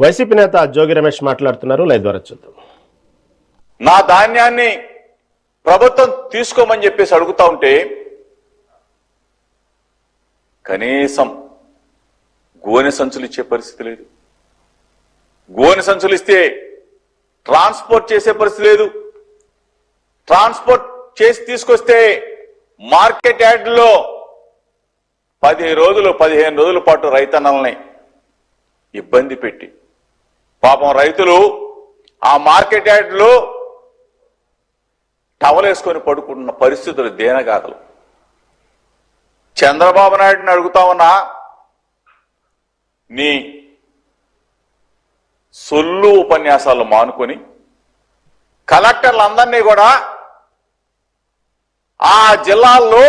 YCP నేత జోగి రమేష్ మాట్లాడుతున్నారు. Live ద్వారా చూద్దాం. నా ధాన్యాన్ని ప్రభుత్వం తీసుకోమని చెప్పేసి అడుగుతా ఉంటే కనీసం గోనె సంచులు ఇచ్చే పరిస్థితి లేదు. గోనె సంచులు ఇస్తే ట్రాన్స్పోర్ట్ చేసే పరిస్థితి లేదు. ట్రాన్స్పోర్ట్ చేసి తీసుకొస్తే మార్కెట్ యార్డులో 15 రోజుల పాటు రైతన్నల్ని ఇబ్బంది పెట్టి పాపం రైతులు ఆ మార్కెట్ యార్డులో టవలేసుకొని పడుకుంటున్న పరిస్థితులు దేనగాథలు. చంద్రబాబు నాయుడిని అడుగుతా ఉన్నా, నీ సొల్లు ఉపన్యాసాలు మానుకొని కలెక్టర్లందరినీ కూడా ఆ జిల్లాల్లో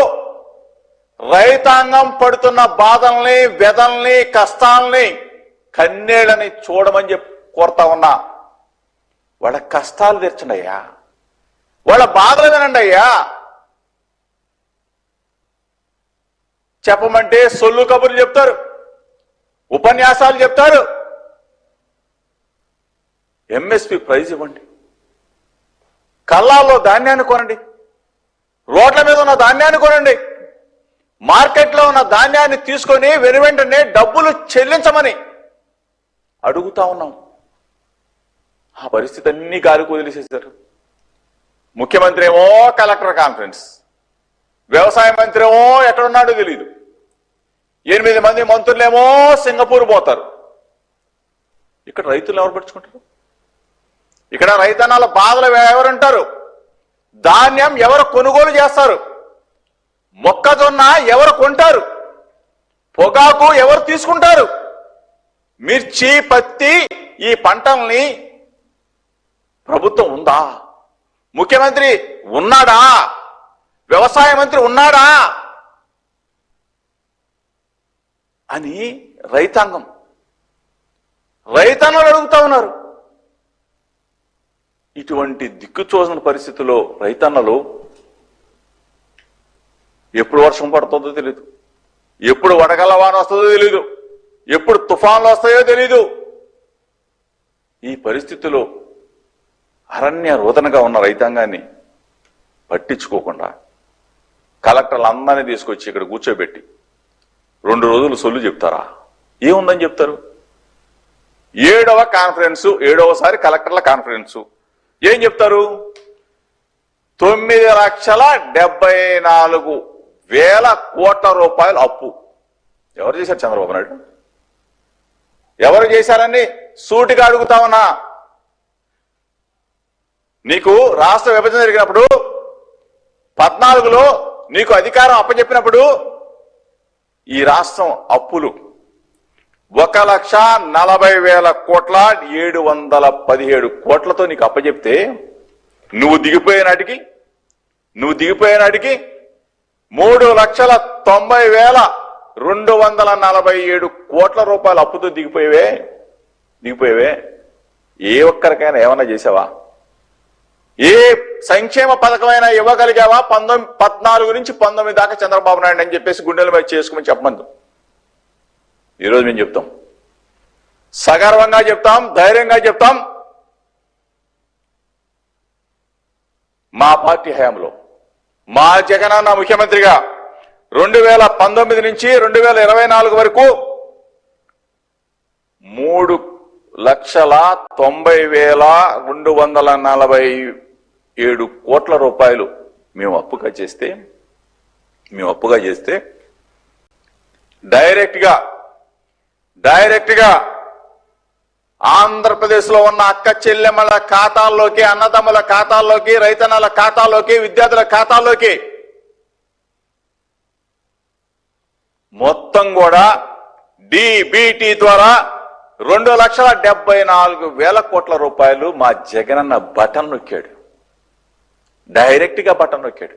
రైతాంగం పడుతున్న బాధల్ని, వ్యధల్ని, కష్టాలని, కన్నీళ్ళని చూడమని చెప్పి కోరుతా ఉన్నా. వాళ్ళ కష్టాలు తీర్చండి అయ్యా, వాళ్ళ బాధలు వినండి అయ్యా. చెప్పమంటే సొల్లు కబుర్లు చెప్తారు, ఉపన్యాసాలు చెప్తారు. ఎంఎస్పి ప్రైజ్ ఇవ్వండి, కళ్ళాల్లో ధాన్యాన్ని కొనండి, రోడ్ల మీద ఉన్న ధాన్యాన్ని కొనండి, మార్కెట్లో ఉన్న ధాన్యాన్ని తీసుకొని వెనువెంటనే డబ్బులు చెల్లించమని అడుగుతా ఉన్నాం. ఆ పరిస్థితి అన్ని గాలికి వదిలేసేశారు. ముఖ్యమంత్రి ఏమో కలెక్టర్ కాన్ఫరెన్స్, వ్యవసాయ మంత్రి ఏమో ఎక్కడున్నాడో తెలియదు, 8 మంది మంత్రులేమో సింగపూర్ పోతారు. ఇక్కడ రైతులు ఎవరు పడుచుకుంటారు? ఇక్కడ రైతన్నాల బాధలు ఎవరుంటారు? ధాన్యం ఎవరు కొనుగోలు చేస్తారు? మొక్కజొన్న ఎవరు కొంటారు? పొగాకు ఎవరు తీసుకుంటారు? మిర్చి, పత్తి, ఈ పంటల్ని ప్రభుత్వం ఉందా? ముఖ్యమంత్రి ఉన్నాడా? వ్యవసాయ మంత్రి ఉన్నాడా అని రైతాంగులు అడుగుతా ఉన్నారు. ఇటువంటి దిక్కుచోసిన పరిస్థితుల్లో రైతన్నలు ఎప్పుడు వర్షం పడుతుందో తెలీదు, ఎప్పుడు వడగళ్ల వాన వస్తుందో తెలీదు, ఎప్పుడు తుఫాన్లు వస్తాయో తెలీదు. ఈ పరిస్థితిలో అరణ్య రోదనగా ఉన్న రైతాంగాన్ని పట్టించుకోకుండా కలెక్టర్లు అందరినీ తీసుకొచ్చి ఇక్కడ కూర్చోబెట్టి 2 రోజులు సొల్లు చెప్తారా? ఏముందని చెప్తారు? 7వ కాన్ఫరెన్సు, 7వసారి కలెక్టర్ల కాన్ఫరెన్సు. ఏం చెప్తారు? 9,74,000 కోట్ల రూపాయలు అప్పు. ఎవరు చేశారు? చంద్రబాబు నాయుడు. ఎవరు చేశారని సూటిగా అడుగుతా ఉన్నా. నీకు రాష్ట్ర విభజన జరిగినప్పుడు 14లో నీకు అధికారం అప్పచెప్పినప్పుడు ఈ రాష్ట్రం అప్పులు 1,40,000 కోట్ల 717 కోట్లతో నీకు అప్పచెప్తే నువ్వు దిగిపోయినాటికి 3,90,247 కోట్ల రూపాయల అప్పుతో దిగిపోయేవే. ఏ ఒక్కరికైనా ఏమన్నా చేసావా? ఏ సంక్షేమ పథకమైనా ఇవ్వగలిగావా? 14 నుంచి 19 దాకా చంద్రబాబు నాయుడు అని చెప్పేసి గుండెల మీద చేసుకోమని చెప్పమంది. ఈరోజు మేము చెప్తాం, సగర్వంగా చెప్తాం, ధైర్యంగా చెప్తాం. మా పార్టీ హయాంలో మా జగనన్న ముఖ్యమంత్రిగా 2019 నుంచి 2024 వరకు 3,90,247 కోట్ల రూపాయలు మేము అప్పుగా చేస్తే డైరెక్ట్ గా ఆంధ్రప్రదేశ్ లో ఉన్న అక్క చెల్లెమ్మల ఖాతాల్లోకి, అన్నదమ్ముల ఖాతాల్లోకి, రైతన్నల ఖాతాల్లోకి, విద్యార్థుల ఖాతాల్లోకి మొత్తం కూడా డిబిటి ద్వారా 2,74,000 కోట్ల రూపాయలు మా జగనన్న బటన్ నొక్కాడు. డైరెక్ట్ గా బటన్ నొక్కాడు.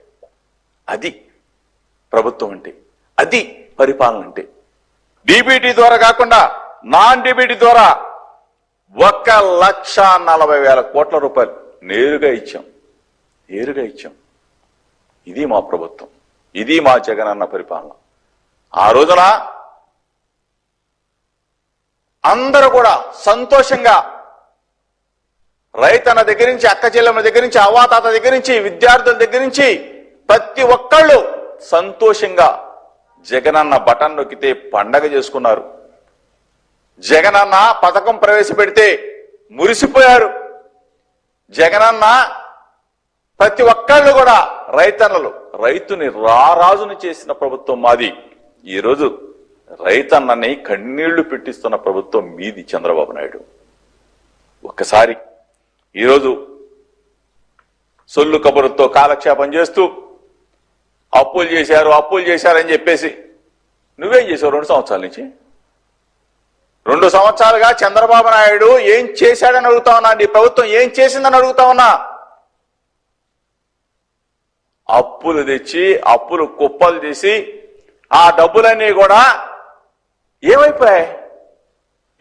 అది ప్రభుత్వం అంటే, అది పరిపాలన అంటే. డిబిటి ద్వారా కాకుండా నాన్ డిబిటి ద్వారా 1,40,000 కోట్ల రూపాయలు నేరుగా ఇచ్చాం. ఇది మా ప్రభుత్వం, ఇది మా జగనన్న పరిపాలన. ఆ రోజున అందరూ కూడా సంతోషంగా రైతన్న దగ్గర నుంచి అక్క చెల్లెమ్మ దగ్గర నుంచి అవ్వాతాత దగ్గర నుంచి విద్యార్థుల దగ్గర నుంచి ప్రతి ఒక్కళ్ళు సంతోషంగా జగనన్న బటన్ నొక్కితే పండగ చేసుకున్నారు. జగనన్న పథకం ప్రవేశపెడితే మురిసిపోయారు. జగనన్న ప్రతి ఒక్కళ్ళు కూడా రైతన్నలు రైతుని రారాజుని చేసిన ప్రభుత్వం మాది. ఈరోజు రైతన్నని కన్నీళ్లు పెట్టిస్తున్న ప్రభుత్వం మీది చంద్రబాబు నాయుడు. ఒక్కసారి ఈరోజు సొల్లు కబురుతో కాలక్షేపం చేస్తూ అప్పులు చేశారని చెప్పేసి నువ్వేం చేసావు 2 సంవత్సరాల నుంచి? 2 సంవత్సరాలుగా చంద్రబాబు నాయుడు ఏం చేశాడని అడుగుతా ఉన్నా, నీ ప్రభుత్వం ఏం చేసిందని అడుగుతా ఉన్నా. అప్పులు తెచ్చి అప్పులు కుప్పలు చేసి ఆ డబ్బులన్నీ కూడా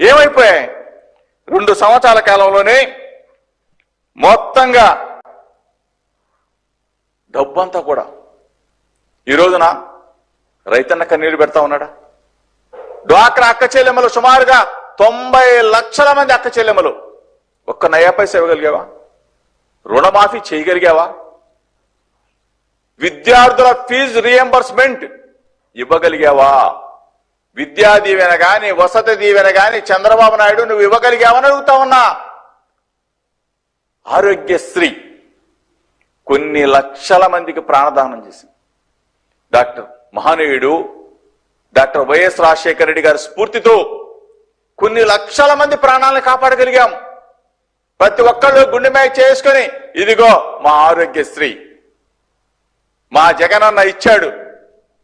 ఏమైపోయాయి? 2 సంవత్సరాల కాలంలోనే మొత్తంగా డబ్బంతా కూడా ఈ రోజున రైతన్న కన్నీరు పెడతా ఉన్నాడా? డ్వాక్రా అక్క చెల్లెమ్మలు సుమారుగా 90 లక్షల మంది అక్క చెల్లెమ్మలు ఒక్క నయా పైసా ఇవ్వగలిగావా? రుణమాఫీ చేయగలిగావా? విద్యార్థుల ఫీజు రియంబర్స్మెంట్ ఇవ్వగలిగావా? విద్యా దీవెన గాని వసతి దీవెన గాని చంద్రబాబు నాయుడు నువ్వు ఇవ్వగలిగావని అడుగుతా ఉన్నా. ఆరోగ్యశ్రీ కొన్ని లక్షల మందికి ప్రాణదానం చేసింది. మహనీయుడు డాక్టర్ వైఎస్ రాజశేఖర రెడ్డి గారి స్ఫూర్తితో కొన్ని లక్షల మంది ప్రాణాలను కాపాడగలిగాం. ప్రతి ఒక్కళ్ళు గుండె మీద చేసుకుని ఇదిగో మా ఆరోగ్యశ్రీ మా జగనన్న ఇచ్చాడు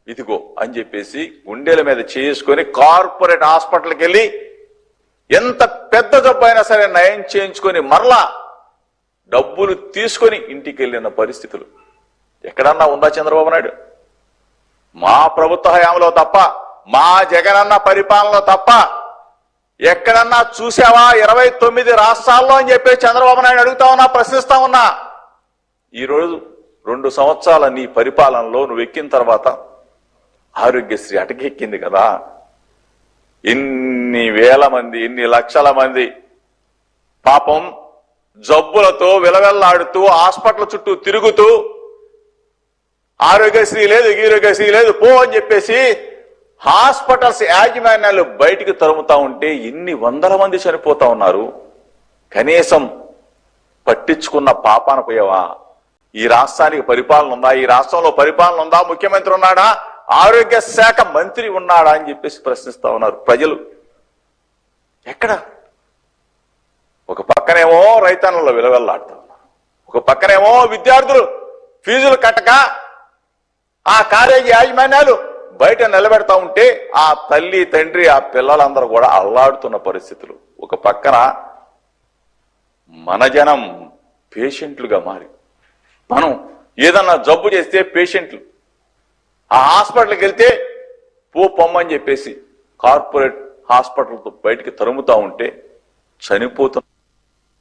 ఇదిగో అని చెప్పేసి గుండెల మీద చేసుకుని కార్పొరేట్ హాస్పిటల్కి వెళ్ళి ఎంత పెద్ద జబ్బు అయినా సరే నయం చేయించుకొని మరలా డబ్బులు తీసుకొని ఇంటికి వెళ్ళిన పరిస్థితులు ఎక్కడన్నా ఉందా చంద్రబాబు నాయుడు? మా ప్రభుత్వ హయాంలో తప్ప, మా జగనన్న పరిపాలనలో తప్ప ఎక్కడన్నా చూసావా? 29 రాష్ట్రాల్లో అని చెప్పి చంద్రబాబు నాయుడు అడుగుతా ఉన్నా, ప్రశ్నిస్తా ఉన్నా. ఈరోజు 2 సంవత్సరాల నీ పరిపాలనలో నువ్వు ఎక్కిన తర్వాత ఆరోగ్యశ్రీ అటకెక్కింది కదా. ఎన్ని వేల మంది, ఎన్ని లక్షల మంది పాపం జబ్బులతో విలవెల్లాడుతూ హాస్పిటల్ చుట్టూ తిరుగుతూ ఆరోగ్యశ్రీ లేదు గీరోగ్యశ్రీ లేదు పో అని చెప్పేసి హాస్పిటల్స్ యాజమాన్యాలు బయటికి తరుముతా ఉంటే ఎన్ని వందల మంది చనిపోతా ఉన్నారు. కనీసం పట్టించుకున్న పాపాన పోయావా? ఈ రాష్ట్రానికి పరిపాలన ఉందా? ఈ రాష్ట్రంలో పరిపాలన ఉందా? ముఖ్యమంత్రి ఉన్నాడా? ఆరోగ్య శాఖ మంత్రి ఉన్నాడా అని చెప్పేసి ప్రశ్నిస్తా ఉన్నారు ప్రజలు. ఎక్కడ? ఒక పక్కనేమో రైతన్నుల విలువెల్లాడుతా ఉన్నారు, ఒక పక్కనేమో విద్యార్థులు ఫీజులు కట్టక ఆ కాలేజీ యాజమాన్యాలు బయట నిలబెడతా ఉంటే ఆ తల్లి తండ్రి ఆ పిల్లలందరూ కూడా అల్లాడుతున్న పరిస్థితులు. ఒక పక్కన మన జనం పేషెంట్లుగా మారి, మనం ఏదన్నా జబ్బు చేస్తే పేషెంట్లు ఆ హాస్పిటల్కి వెళ్తే పొమ్మని చెప్పేసి కార్పొరేట్ హాస్పిటల్తో బయటికి తరుముతా ఉంటే చనిపోతున్న